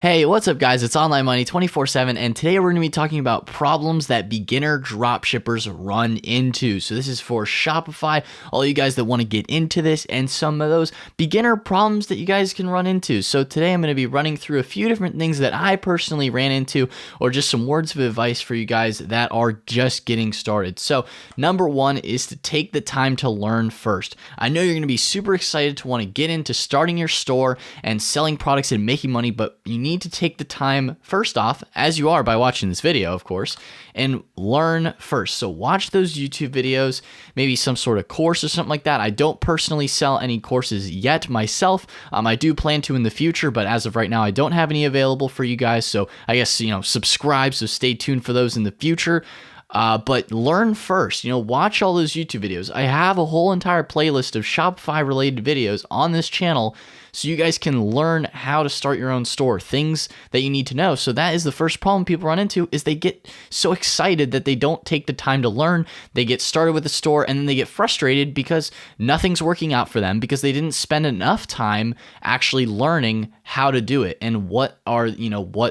Hey, what's up guys? It's Online Money 24/7 and today we're going to be talking about problems that beginner dropshippers run into. So this is for Shopify, all you guys that want to get into this and some of those beginner problems that you guys can run into. So today I'm going to be running through a few different things that I personally ran into or just some words of advice for you guys that are just getting started. So number one is to take the time to learn first. I know you're going to be super excited to want to get into starting your store and selling products and making money, but you need to take the time first off, as you are by watching this video, of course, and learn first. So watch those YouTube videos, maybe some sort of course or something like that. I don't personally sell any courses yet myself. I do plan to in the future, but as of right now, I don't have any available for you guys. So I guess, subscribe. So stay tuned for those in the future. But learn first, watch all those YouTube videos. I have a whole entire playlist of Shopify related videos on this channel so you guys can learn how to start your own store, things that you need to know. So that is the first problem people run into is they get so excited that they don't take the time to learn. They get started with the store and then they get frustrated because nothing's working out for them because they didn't spend enough time actually learning how to do it and what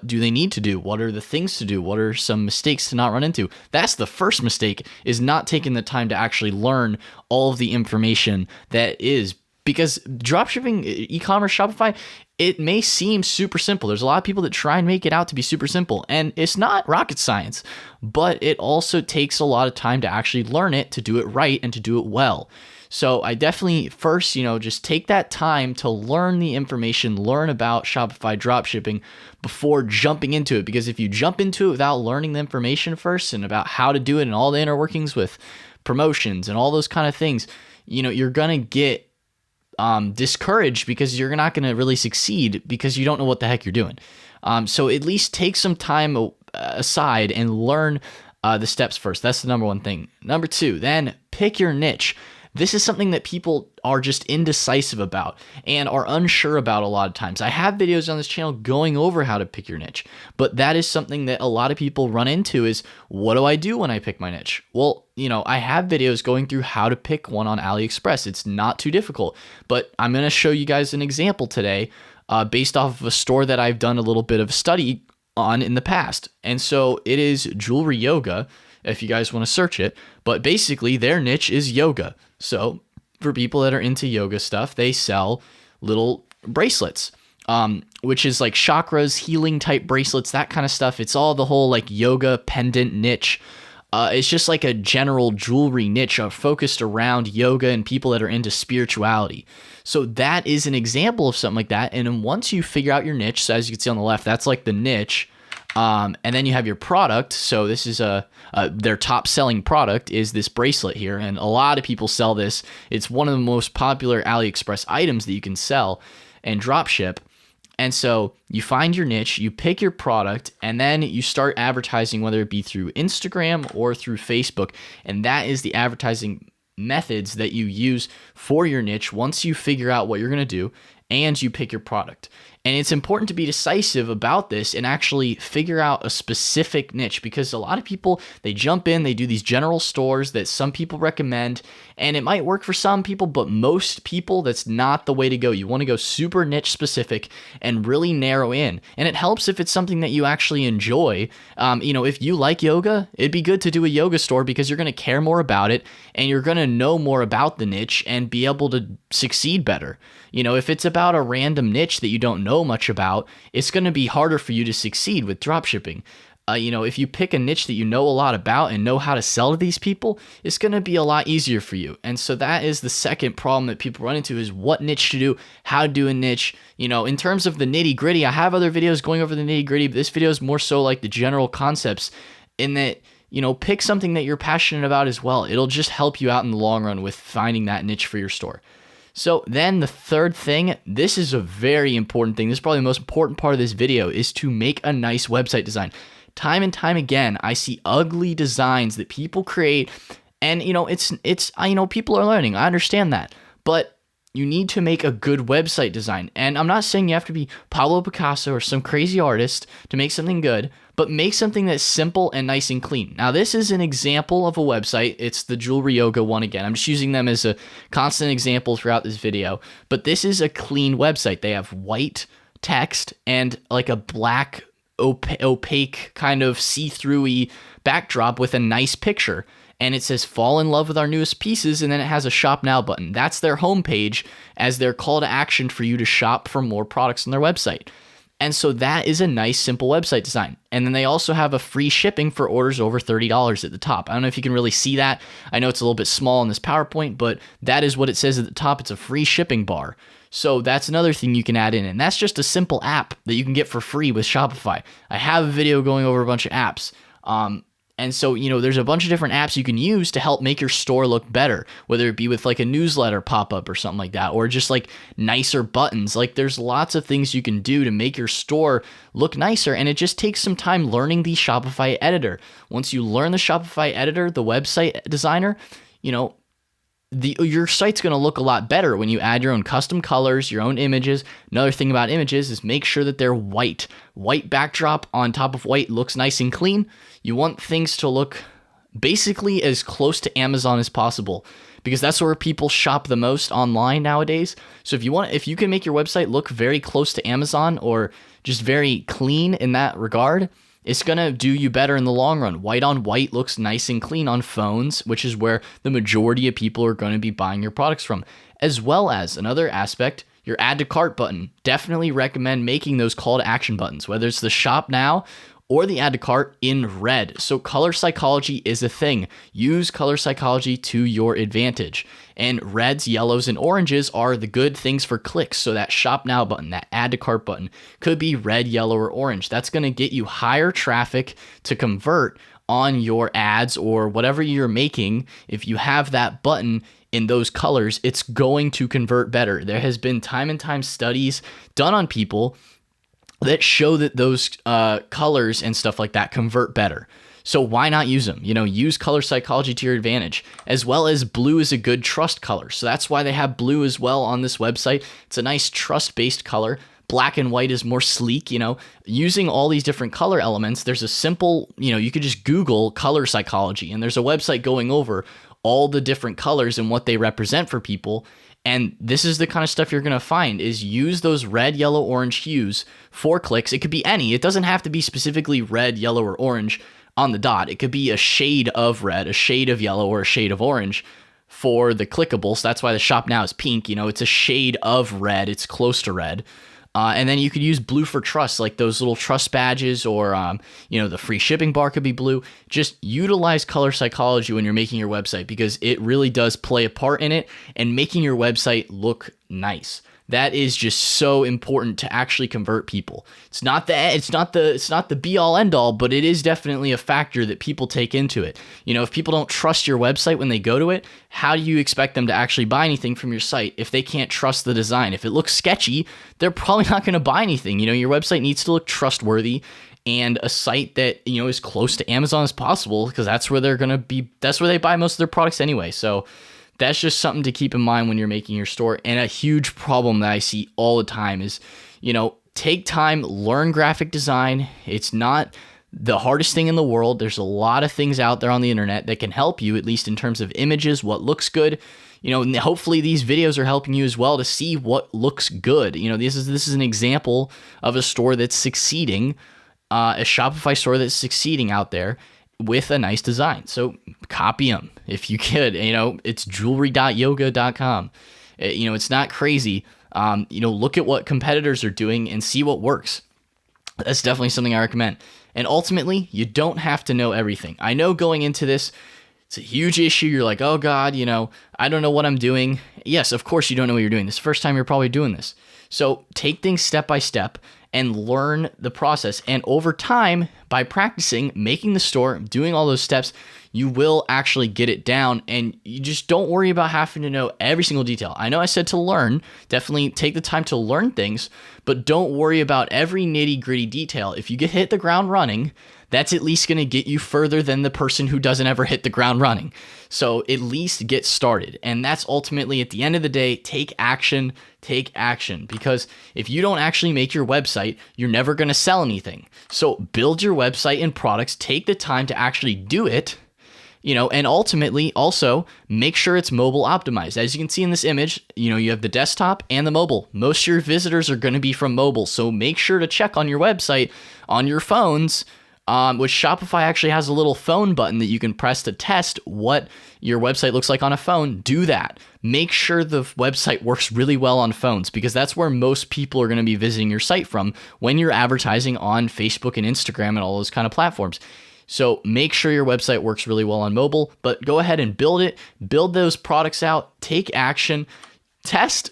do they need to do? What are the things to do? What are some mistakes to not run into? That's the first mistake, is not taking the time to actually learn all of the information that is, because dropshipping, e-commerce, Shopify, it may seem super simple. There's a lot of people that try and make it out to be super simple, and it's not rocket science, but it also takes a lot of time to actually learn it, to do it right, and to do it well. So I definitely first, just take that time to learn the information, learn about Shopify dropshipping before jumping into it. Because if you jump into it without learning the information first and about how to do it and all the inner workings with promotions and all those kind of things, you're going to get discouraged because you're not going to really succeed because you don't know what the heck you're doing. So at least take some time aside and learn the steps first. That's the number one thing. Number two, then pick your niche. This is something that people are just indecisive about and are unsure about a lot of times. I have videos on this channel going over how to pick your niche, but that is something that a lot of people run into is, what do I do when I pick my niche? Well, I have videos going through how to pick one on AliExpress. It's not too difficult, but I'm going to show you guys an example today based off of a store that I've done a little bit of study on in the past. And so it is Jewelry Yoga, if you guys want to search it, but basically their niche is yoga. So for people that are into yoga stuff, they sell little bracelets, which is like chakras, healing type bracelets, that kind of stuff. It's all the whole like yoga pendant niche. It's just like a general jewelry niche focused around yoga and people that are into spirituality. So that is an example of something like that. And then once you figure out your niche, so as you can see on the left, that's like the niche. And then you have your product. So this is their top selling product is this bracelet here. And a lot of people sell this. It's one of the most popular AliExpress items that you can sell and drop ship. And so you find your niche, you pick your product, and then you start advertising, whether it be through Instagram or through Facebook. And that is the advertising methods that you use for your niche once you figure out what you're going to do and you pick your product. And it's important to be decisive about this and actually figure out a specific niche, because a lot of people, they jump in, they do these general stores that some people recommend, and it might work for some people, but most people, that's not the way to go. You want to go super niche specific and really narrow in. And it helps if it's something that you actually enjoy. If you like yoga, it'd be good to do a yoga store because you're going to care more about it and you're going to know more about the niche and be able to succeed better. If it's about a random niche that you don't know much about, it's going to be harder for you to succeed with dropshipping. If you pick a niche that you know a lot about and know how to sell to these people, it's going to be a lot easier for you. And so that is the second problem that people run into, is what niche to do, how to do a niche. In terms of the nitty gritty, I have other videos going over the nitty gritty, but this video is more so like the general concepts in that, pick something that you're passionate about as well. It'll just help you out in the long run with finding that niche for your store. So then the third thing, this is a very important thing. This is probably the most important part of this video, is to make a nice website design. Time and time again, I see ugly designs that people create, and people are learning. I understand that, but you need to make a good website design. And I'm not saying you have to be Pablo Picasso or some crazy artist to make something good, but make something that's simple and nice and clean. Now, this is an example of a website. It's the Jewelry Yoga one again. I'm just using them as a constant example throughout this video, but this is a clean website. They have white text and like a black opaque kind of see-through-y backdrop with a nice picture. And it says fall in love with our newest pieces, and then it has a shop now button. That's their homepage as their call to action for you to shop for more products on their website. And so that is a nice, simple website design. And then they also have a free shipping for orders over $30 at the top. I don't know if you can really see that. I know it's a little bit small in this PowerPoint, but that is what it says at the top. It's a free shipping bar. So that's another thing you can add in. And that's just a simple app that you can get for free with Shopify. I have a video going over a bunch of apps. And so, there's a bunch of different apps you can use to help make your store look better, whether it be with like a newsletter pop-up or something like that, or just like nicer buttons. Like there's lots of things you can do to make your store look nicer. And it just takes some time learning the Shopify editor. Once you learn the Shopify editor, the website designer, your site's going to look a lot better when you add your own custom colors, your own images. Another thing about images is make sure that they're white. White backdrop on top of white looks nice and clean. You want things to look basically as close to Amazon as possible, because that's where people shop the most online nowadays. So if you can make your website look very close to Amazon or just very clean in that regard, it's going to do you better in the long run. White on white looks nice and clean on phones, which is where the majority of people are going to be buying your products from. As well as another aspect, your add to cart button. Definitely recommend making those call to action buttons, whether it's the shop now or the add to cart in red. So color psychology is a thing. Use color psychology to your advantage. And reds, yellows, and oranges are the good things for clicks. So that shop now button, that add to cart button could be red, yellow, or orange. That's going to get you higher traffic to convert on your ads or whatever you're making. If you have that button in those colors, it's going to convert better. There has been time and time studies done on people that show that those colors and stuff like that convert better. So why not use them? Use color psychology to your advantage, as well as blue is a good trust color. So that's why they have blue as well on this website. It's a nice trust-based color. Black and white is more sleek, using all these different color elements. There's a simple, you could just Google color psychology, and there's a website going over all the different colors and what they represent for people. And this is the kind of stuff you're going to find is use those red, yellow, orange hues for clicks. It could be any. It doesn't have to be specifically red, yellow, or orange on the dot. It could be a shade of red, a shade of yellow, or a shade of orange for the clickables. That's why the shop now is pink. It's a shade of red. It's close to red. And then you could use blue for trust, like those little trust badges, or, the free shipping bar could be blue. Just utilize color psychology when you're making your website, because it really does play a part in it and making your website look nice. That is just so important to actually convert people. It's not the be all end all, but it is definitely a factor that people take into it. If people don't trust your website when they go to it, how do you expect them to actually buy anything from your site if they can't trust the design? If it looks sketchy, they're probably not going to buy anything. Your website needs to look trustworthy, and a site that, is close to Amazon as possible, because that's where that's where they buy most of their products anyway. So that's just something to keep in mind when you're making your store. And a huge problem that I see all the time is, take time, learn graphic design. It's not the hardest thing in the world. There's a lot of things out there on the internet that can help you, at least in terms of images, what looks good. And hopefully these videos are helping you as well to see what looks good. This is an example of a store that's succeeding, a Shopify store that's succeeding out there with a nice design. So copy them if you could. It's jewelry.yoga.com. It's not crazy. Look at what competitors are doing and see what works. That's definitely something I recommend. And ultimately, you don't have to know everything. I know going into this, it's a huge issue. You're like, oh God, I don't know what I'm doing. Yes, of course you don't know what you're doing. This is the first time you're probably doing this. So take things step by step and learn the process. And over time, by practicing, making the store, doing all those steps, you will actually get it down, and you just don't worry about having to know every single detail. I know I said to learn, definitely take the time to learn things, but don't worry about every nitty gritty detail. If you hit the ground running, that's at least going to get you further than the person who doesn't ever hit the ground running. So at least get started. And that's ultimately, at the end of the day, take action, because if you don't actually make your website, you're never going to sell anything. So build your website and products, take the time to actually do it, And ultimately also make sure it's mobile optimized. As you can see in this image, you have the desktop and the mobile. Most of your visitors are going to be from mobile. So make sure to check on your website on your phones, which Shopify actually has a little phone button that you can press to test what your website looks like on a phone. Do that. Make sure the website works really well on phones, because that's where most people are going to be visiting your site from when you're advertising on Facebook and Instagram and all those kind of platforms. So make sure your website works really well on mobile, but go ahead and build it, build those products out, take action, test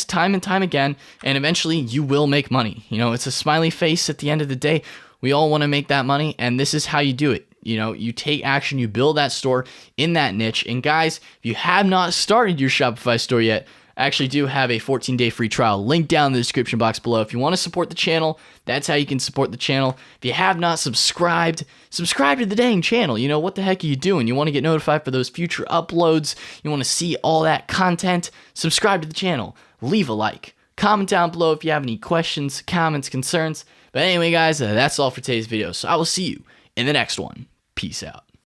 time and time again, and eventually you will make money. It's a smiley face at the end of the day. We all want to make that money, and this is how you do it. You take action, you build that store in that niche. And guys, if you have not started your Shopify store yet, I actually do have a 14-day free trial link down in the description box below. If you want to support the channel, that's how you can support the channel. If you have not subscribed, subscribe to the dang channel. What the heck are you doing? You want to get notified for those future uploads. You want to see all that content. Subscribe to the channel. Leave a like. Comment down below if you have any questions, comments, concerns. But anyway, guys, that's all for today's video. So I will see you in the next one. Peace out.